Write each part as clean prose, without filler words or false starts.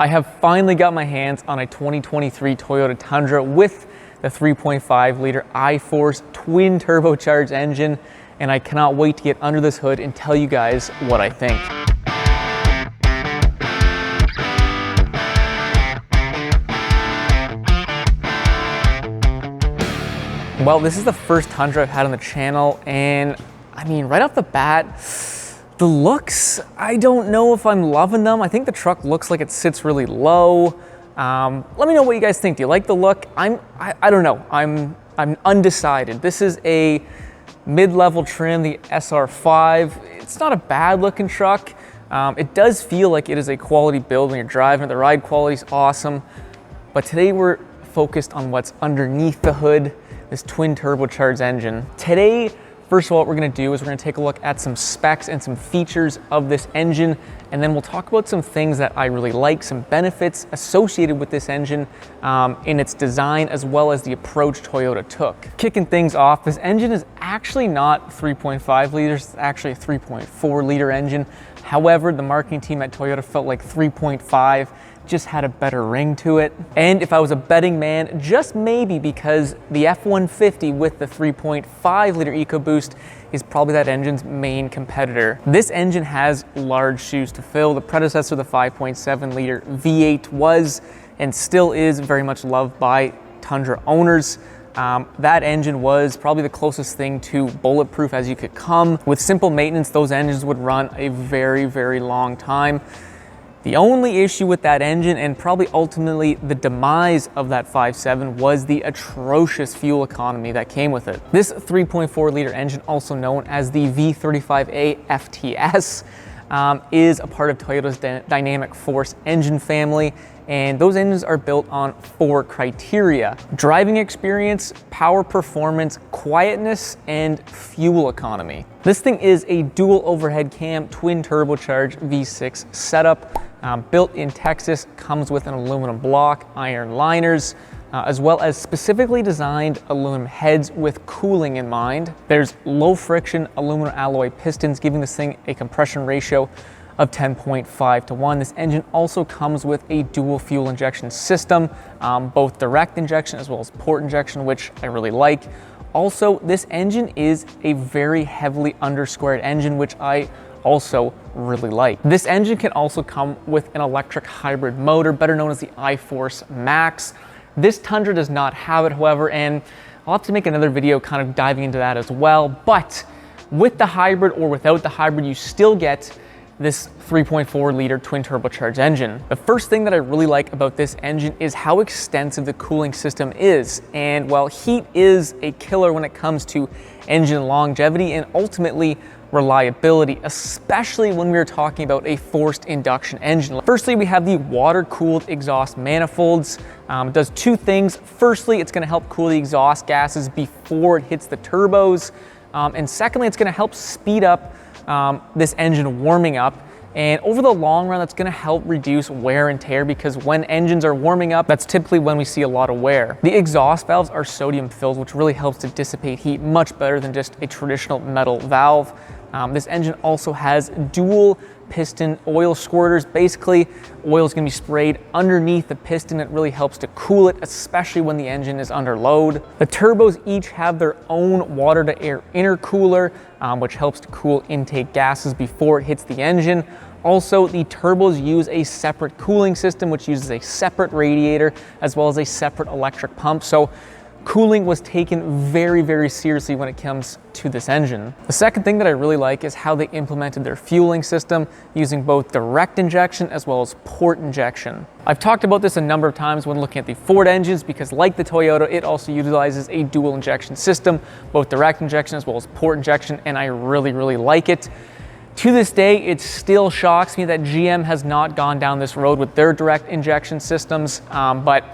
I have finally got my hands on a 2023 Toyota Tundra with the 3.5 liter Iforce twin turbocharged engine, and I cannot wait to get under this hood and tell you guys what I think. Well, this is the first Tundra I've had on the channel, and I mean, right off the bat, the looks, I don't know if I'm loving them. I think the truck looks like it sits really low. Let me know what you guys think. Do you like the look? I don't know. I'm undecided. This is a mid-level trim, the SR5. It's not a bad looking truck. It does feel like it is a quality build when you're driving. The ride quality is awesome. But today we're focused on what's underneath the hood, this twin turbocharged engine. Today, first of all, what we're gonna do is we're gonna take a look at some specs and some features of this engine, and then we'll talk about some things that I really like, some benefits associated with this engine in its design, as well as the approach Toyota took. Kicking things off, this engine is actually not 3.5 liters, it's actually a 3.4 liter engine. However, the marketing team at Toyota felt like 3.5 just had a better ring to it. And if I was a betting man, just maybe because the F-150 with the 3.5 liter EcoBoost is probably that engine's main competitor. This engine has large shoes to fill. The predecessor, the 5.7 liter V8, was and still is very much loved by Tundra owners. That engine was probably the closest thing to bulletproof as you could come. With simple maintenance, those engines would run a very, very long time. The only issue with that engine, and probably ultimately the demise of that 5.7, was the atrocious fuel economy that came with it. This 3.4 liter engine, also known as the V35A FTS, is a part of Toyota's Dynamic Force engine family, and those engines are built on 4 criteria: driving experience, power performance, quietness, and fuel economy. This thing is a dual overhead cam twin turbocharged V6 setup, built in Texas, comes with an aluminum block, iron liners, as well as specifically designed aluminum heads with cooling in mind. There's low friction aluminum alloy pistons, giving this thing a compression ratio of 10.5 to 1. This engine also comes with a dual fuel injection system, both direct injection as well as port injection, which I really like. Also, this engine is a very heavily undersquared engine, which I also really like. This engine can also come with an electric hybrid motor, better known as the Iforce Max. This Tundra does not have it, however, and I'll have to make another video kind of diving into that as well. But with the hybrid or without the hybrid, you still get this 3.4 liter twin turbocharged engine. The first thing that I really like about this engine is how extensive the cooling system is. And while heat is a killer when it comes to engine longevity and ultimately reliability, especially when we're talking about a forced induction engine. Firstly, we have the water-cooled exhaust manifolds. It does 2 things. Firstly, it's gonna help cool the exhaust gases before it hits the turbos. And secondly, it's gonna help speed up this engine warming up. And over the long run, that's gonna help reduce wear and tear, because when engines are warming up, that's typically when we see a lot of wear. The exhaust valves are sodium filled, which really helps to dissipate heat much better than just a traditional metal valve. This engine also has dual piston oil squirters. Basically, oil is going to be sprayed underneath the piston. It really helps to cool it, especially when the engine is under load. The turbos each have their own water to air intercooler, which helps to cool intake gases before it hits the engine. Also, the turbos use a separate cooling system, which uses a separate radiator as well as a separate electric pump. So cooling was taken very, very seriously when it comes to this engine. The second thing that I really like is how they implemented their fueling system, using both direct injection as well as port injection. I've talked about this a number of times when looking at the Ford engines, because like the Toyota, it also utilizes a dual injection system, both direct injection as well as port injection, and I really, really like it. To this day, it still shocks me that GM has not gone down this road with their direct injection systems, but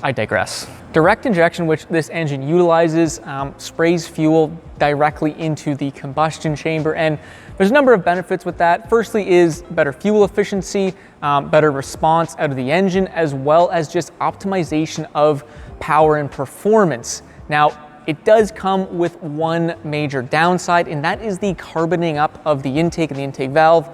I digress. Direct injection, which this engine utilizes, sprays fuel directly into the combustion chamber, and there's a number of benefits with that. Firstly is better fuel efficiency, better response out of the engine, as well as just optimization of power and performance. Now, it does come with one major downside, and that is the carboning up of the intake and the intake valve.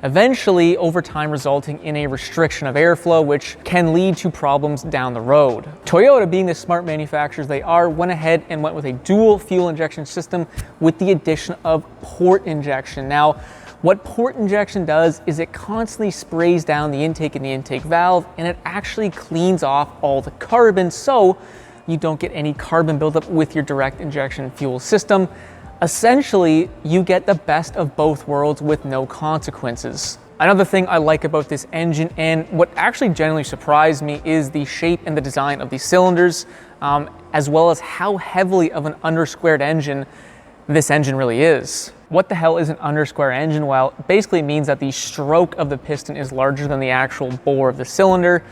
eventually over time resulting in a restriction of airflow, which can lead to problems down the road. Toyota, being the smart manufacturers they are, went ahead and went with a dual fuel injection system with the addition of port injection. Now, what port injection does is it constantly sprays down the intake and the intake valve, and it actually cleans off all the carbon so you don't get any carbon buildup with your direct injection fuel system. Essentially, you get the best of both worlds with no consequences. Another thing I like about this engine, and what actually genuinely surprised me, is the shape and the design of these cylinders, as well as how heavily of an undersquared engine this engine really is. What the hell is an undersquare engine? Well, it basically means that the stroke of the piston is larger than the actual bore of the cylinder.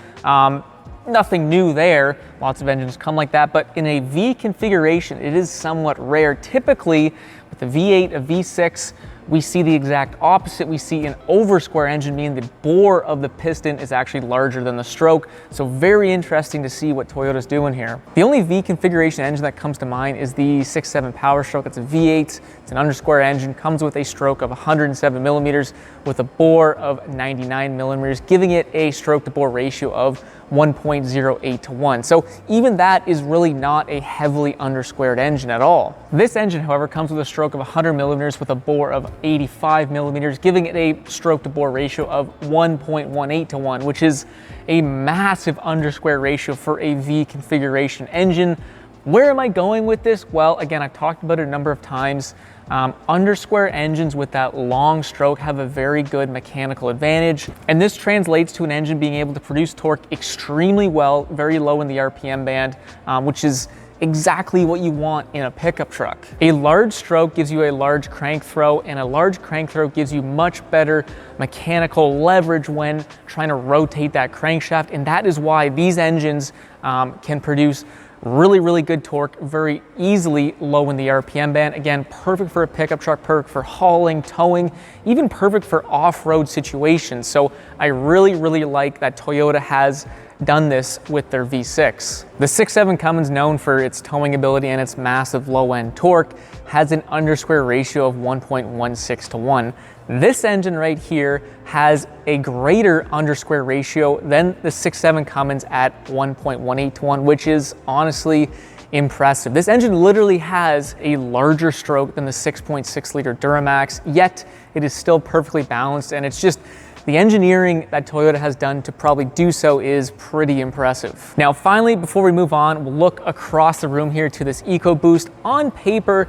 Nothing new there. Lots of engines come like that, but in a V configuration, it is somewhat rare. Typically, with a V8, a V6, we see the exact opposite. We see an oversquare engine, meaning the bore of the piston is actually larger than the stroke. So very interesting to see what Toyota's doing here. The only V configuration engine that comes to mind is the 6.7 PowerStroke. It's a V8, it's an undersquare engine, comes with a stroke of 107 millimeters with a bore of 99 millimeters, giving it a stroke to bore ratio of 1.08 to 1. So even that is really not a heavily undersquared engine at all. This engine, however, comes with a stroke of 100 millimeters with a bore of 85 millimeters, giving it a stroke to bore ratio of 1.18 to 1, which is a massive undersquare ratio for a V configuration engine. Where am I going with this? Well, again, I've talked about it a number of times. Undersquare engines with that long stroke have a very good mechanical advantage, and this translates to an engine being able to produce torque extremely well, very low in the RPM band, which is exactly what you want in a pickup truck. A large stroke gives you a large crank throw, and a large crank throw gives you much better mechanical leverage when trying to rotate that crankshaft, and that is why these engines can produce really good torque very easily low in the RPM band. Again, perfect for a pickup truck, perfect for hauling, towing, even perfect for off-road situations. So I really like that Toyota has done this with their V6. The 6.7 Cummins, known for its towing ability and its massive low-end torque, has an undersquare ratio of 1.16 to 1. This engine right here has a greater undersquare ratio than the 6.7 Cummins at 1.18 to 1, which is honestly impressive. This engine literally has a larger stroke than the 6.6 liter Duramax, yet it is still perfectly balanced, and it's just the engineering that Toyota has done to probably do so is pretty impressive. Now, finally, before we move on, we'll look across the room here to this EcoBoost. On paper,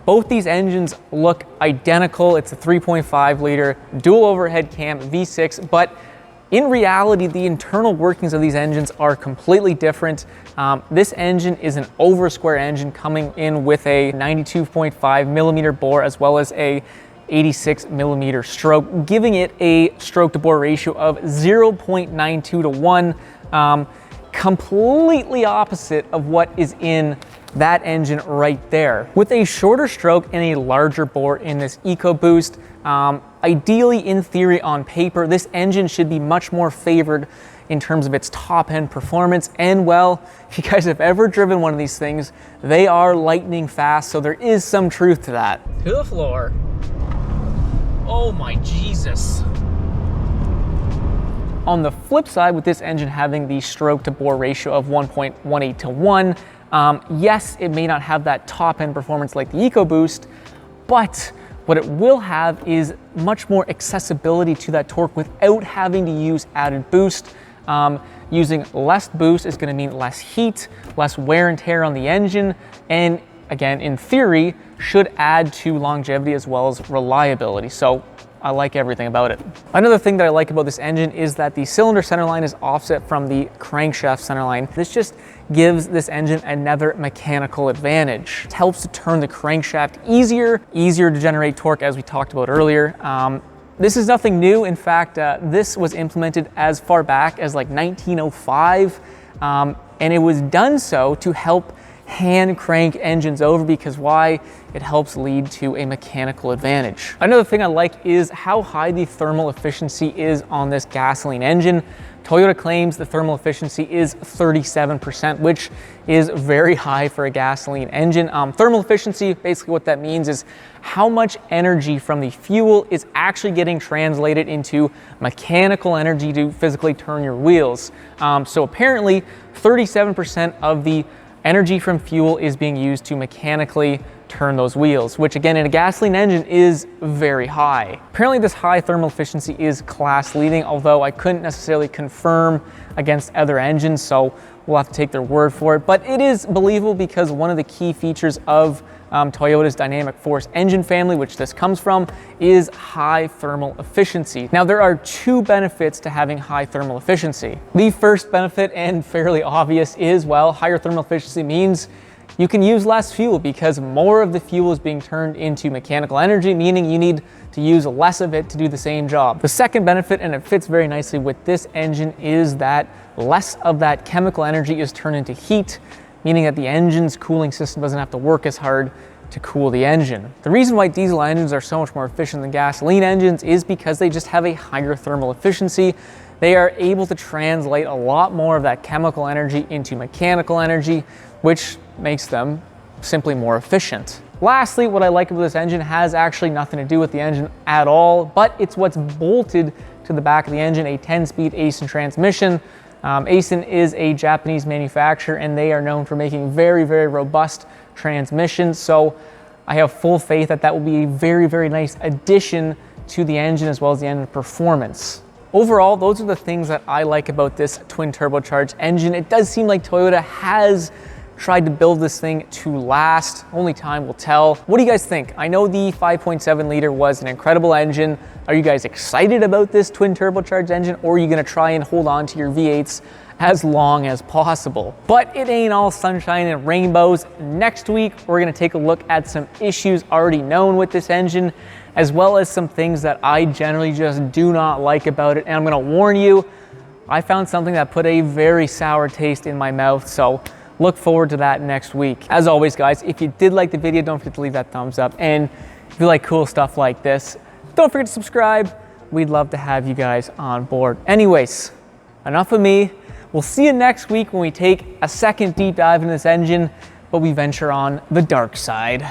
both these engines look identical. It's a 3.5 liter dual overhead cam V6, but in reality, the internal workings of these engines are completely different. This engine is an oversquare engine coming in with a 92.5 millimeter bore as well as a 86 millimeter stroke, giving it a stroke to bore ratio of 0.92 to 1, completely opposite of what is in that engine right there. With a shorter stroke and a larger bore in this EcoBoost, ideally, in theory, on paper, this engine should be much more favored in terms of its top-end performance. And well, if you guys have ever driven one of these things, they are lightning fast, so there is some truth to that. To the floor. Oh my Jesus. On the flip side, with this engine having the stroke to bore ratio of 1.18 to 1, yes, it may not have that top end performance like the EcoBoost, but what it will have is much more accessibility to that torque without having to use added boost. Using less boost is going to mean less heat, less wear and tear on the engine, and again, in theory, should add to longevity as well as reliability. So I like everything about it. Another thing that I like about this engine is that the cylinder centerline is offset from the crankshaft centerline. This just gives this engine another mechanical advantage. It helps to turn the crankshaft easier to generate torque, as we talked about earlier. This is nothing new. In fact, this was implemented as far back as like 1905, and it was done so to help hand crank engines over, because why? It helps lead to a mechanical advantage. Another thing I like is how high the thermal efficiency is on this gasoline engine. Toyota claims the thermal efficiency is 37%, which is very high for a gasoline engine. Thermal efficiency, basically what that means is how much energy from the fuel is actually getting translated into mechanical energy to physically turn your wheels. So apparently 37% of the energy from fuel is being used to mechanically turn those wheels, which again in a gasoline engine is very high. Apparently this high thermal efficiency is class leading, although I couldn't necessarily confirm against other engines, so we'll have to take their word for it. But it is believable because one of the key features of Toyota's Dynamic Force engine family, which this comes from, is high thermal efficiency. Now there are two benefits to having high thermal efficiency. The first benefit, and fairly obvious, is, well, higher thermal efficiency means you can use less fuel because more of the fuel is being turned into mechanical energy, meaning you need to use less of it to do the same job. The second benefit, and it fits very nicely with this engine, is that less of that chemical energy is turned into heat, meaning that the engine's cooling system doesn't have to work as hard to cool the engine. The reason why diesel engines are so much more efficient than gasoline engines is because they just have a higher thermal efficiency. They are able to translate a lot more of that chemical energy into mechanical energy, which makes them simply more efficient. Lastly, what I like about this engine has actually nothing to do with the engine at all, but it's what's bolted to the back of the engine, a 10-speed Aisin transmission. Aisin is a Japanese manufacturer and they are known for making very, very robust transmissions. So I have full faith that that will be a very, very nice addition to the engine as well as the engine performance. Overall, those are the things that I like about this twin turbocharged engine. It does seem like Toyota has tried to build this thing to last. Only time will tell. What do you guys think? I know the 5.7 liter was an incredible engine. Are you guys excited about this twin turbocharged engine, or are you gonna try and hold on to your V8s as long as possible? But it ain't all sunshine and rainbows. Next week, we're gonna take a look at some issues already known with this engine, as well as some things that I generally just do not like about it. And I'm gonna warn you, I found something that put a very sour taste in my mouth, so look forward to that next week. As always, guys, if you did like the video, don't forget to leave that thumbs up. And if you like cool stuff like this, don't forget to subscribe. We'd love to have you guys on board. Anyways, enough of me. We'll see you next week when we take a second deep dive into this engine, but we venture on the dark side.